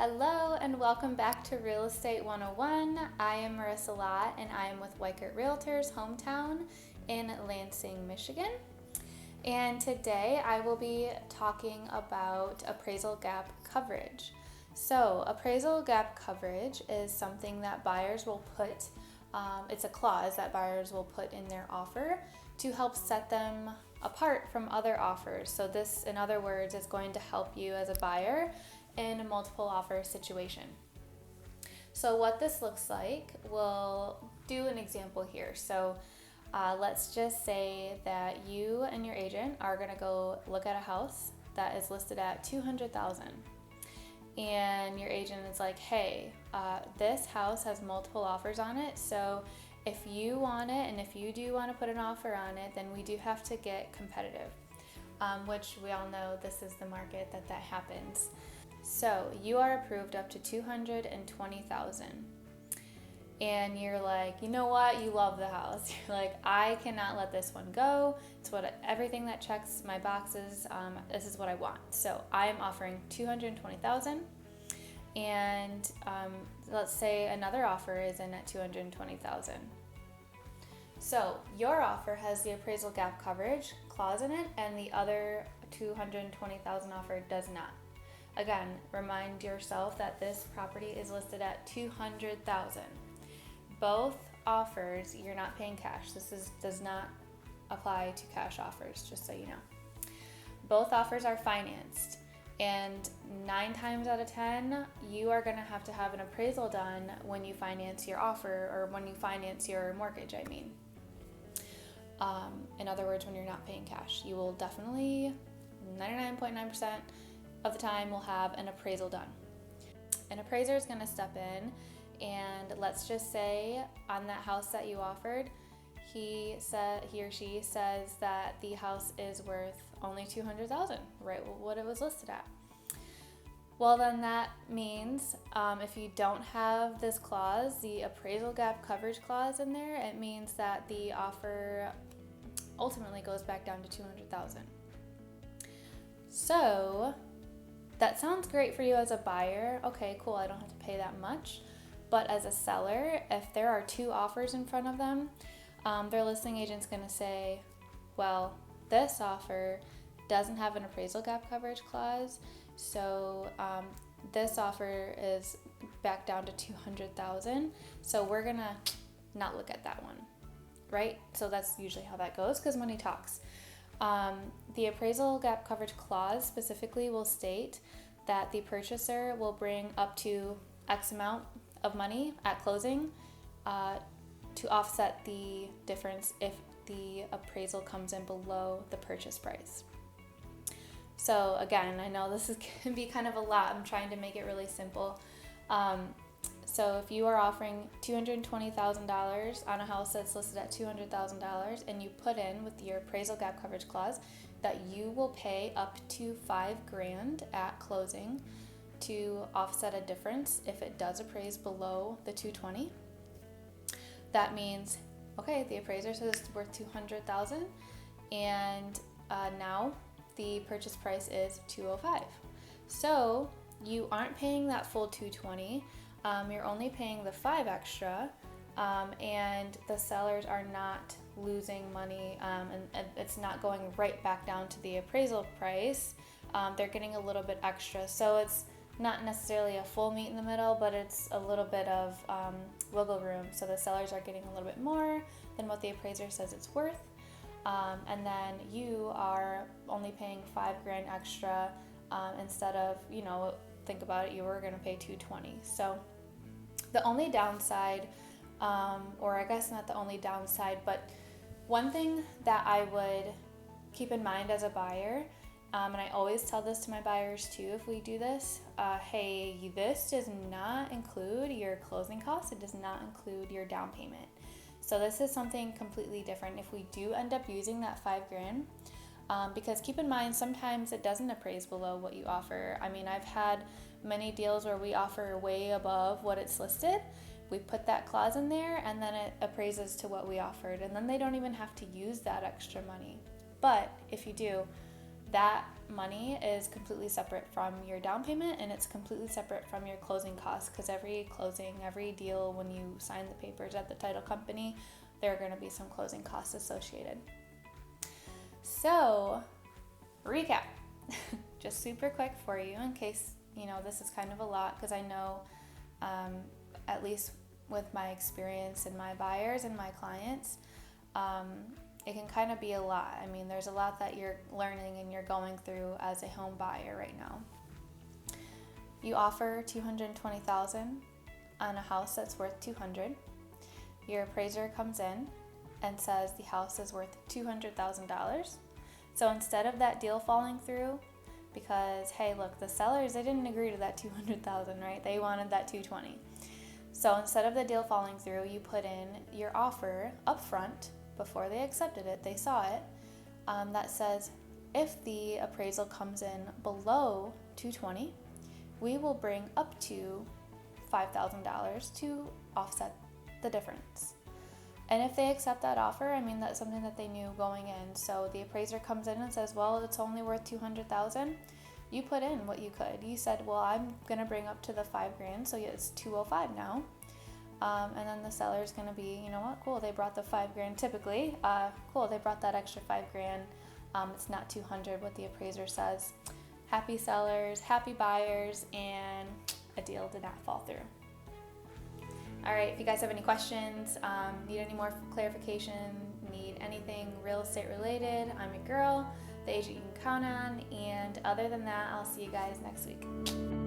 Hello and welcome back to Real Estate 101. I am Marissa Lott and I am with Weichert Realtors Hometown in Lansing, Michigan. And today I will be talking about appraisal gap coverage. So appraisal gap coverage is something that buyers will put, it's a clause that buyers will put in their offer to help set them apart from other offers. So this, in other words, is going to help you as a buyer in a multiple offer situation. So what this looks like, we'll do an example here. So let's just say that you and your agent are gonna go look at a house that is listed at $200,000. And your agent is like, hey, this house has multiple offers on it, so if you want it and if you do want to put an offer on it, then we do have to get competitive, which we all know this is the market that happens. So you are approved up to $220,000, and you're like, you know what? You love the house. You're like, I cannot let this one go. It's everything that checks my boxes. This is what I want. So I am offering $220,000, and let's say another offer is in at $220,000. So your offer has the appraisal gap coverage clause in it, and the other $220,000 offer does not. Again, remind yourself that this property is listed at $200,000. Both offers, you're not paying cash. This does not apply to cash offers, just so you know. Both offers are financed, and 9 times out of 10, you are going to have an appraisal done when you finance your offer, or when you finance your mortgage, I mean. In other words, when you're not paying cash, you will definitely 99.9% of the time will have an appraisal done. An appraiser is going to step in, and let's just say on that house that you offered, he or she says that the house is worth only $200,000, right? What it was listed at. Well, then that means if you don't have this clause, the appraisal gap coverage clause in there, it means that the offer ultimately goes back down to $200,000. So that sounds great for you as a buyer. Okay, cool, I don't have to pay that much. But as a seller, if there are 2 offers in front of them, their listing agent's gonna say, well, this offer doesn't have an appraisal gap coverage clause, so this offer is back down to $200,000, so we're gonna not look at that one, right? So that's usually how that goes, because money talks. The appraisal gap coverage clause specifically will state that the purchaser will bring up to X amount of money at closing to offset the difference if the appraisal comes in below the purchase price. So again, I know this can be kind of a lot. I'm trying to make it really simple. So if you are offering $220,000 on a house that's listed at $200,000, and you put in with your appraisal gap coverage clause that you will pay up to $5,000 at closing to offset a difference if it does appraise below the $220,000, that means, okay, the appraiser says it's worth $200,000, and now the purchase price is $205,000. So you aren't paying that full $220,000. You're only paying the $5,000 extra, and the sellers are not losing money, and it's not going right back down to the appraisal price. They're getting a little bit extra, so it's not necessarily a full meet in the middle, but it's a little bit of wiggle room. So the sellers are getting a little bit more than what the appraiser says it's worth, and then you are only paying $5,000 extra instead of, think about it, you were going to pay $220,000. So the only downside, or I guess not the only downside, but one thing that I would keep in mind as a buyer, and I always tell this to my buyers too if we do this, hey, this does not include your closing costs, it does not include your down payment. So this is something completely different if we do end up using that $5,000. Because keep in mind, sometimes it doesn't appraise below what you offer. I mean, I've had many deals where we offer way above what it's listed. We put that clause in there, and then it appraises to what we offered, and then they don't even have to use that extra money. But if you do, that money is completely separate from your down payment, and it's completely separate from your closing costs, because every closing, every deal, when you sign the papers at the title company, there are going to be some closing costs associated. So, recap, just super quick for you in case, this is kind of a lot, because I know, at least with my experience and my buyers and my clients, it can kind of be a lot. I mean, there's a lot that you're learning and you're going through as a home buyer right now. You offer $220,000 on a house that's worth $200,000. Your appraiser comes in and says the house is worth $200,000. So instead of that deal falling through, because hey, look, the sellers, they didn't agree to that $200,000, right? They wanted that $220,000. So instead of the deal falling through, you put in your offer up front before they accepted it. They saw it, that says if the appraisal comes in below $220,000, we will bring up to $5,000 to offset the difference. And if they accept that offer, I mean, that's something that they knew going in. So the appraiser comes in and says, well, it's only worth $200,000. You put in what you could. You said, well, I'm gonna bring up to the $5,000, so it's $205,000 now. And then the seller's gonna be, you know what, cool, they brought the $5,000 typically. Cool, they brought that extra $5,000. It's not $200,000, what the appraiser says. Happy sellers, happy buyers, and a deal did not fall through. All right, if you guys have any questions, need any more clarification, need anything real estate related, I'm your girl, the agent you can count on. And other than that, I'll see you guys next week.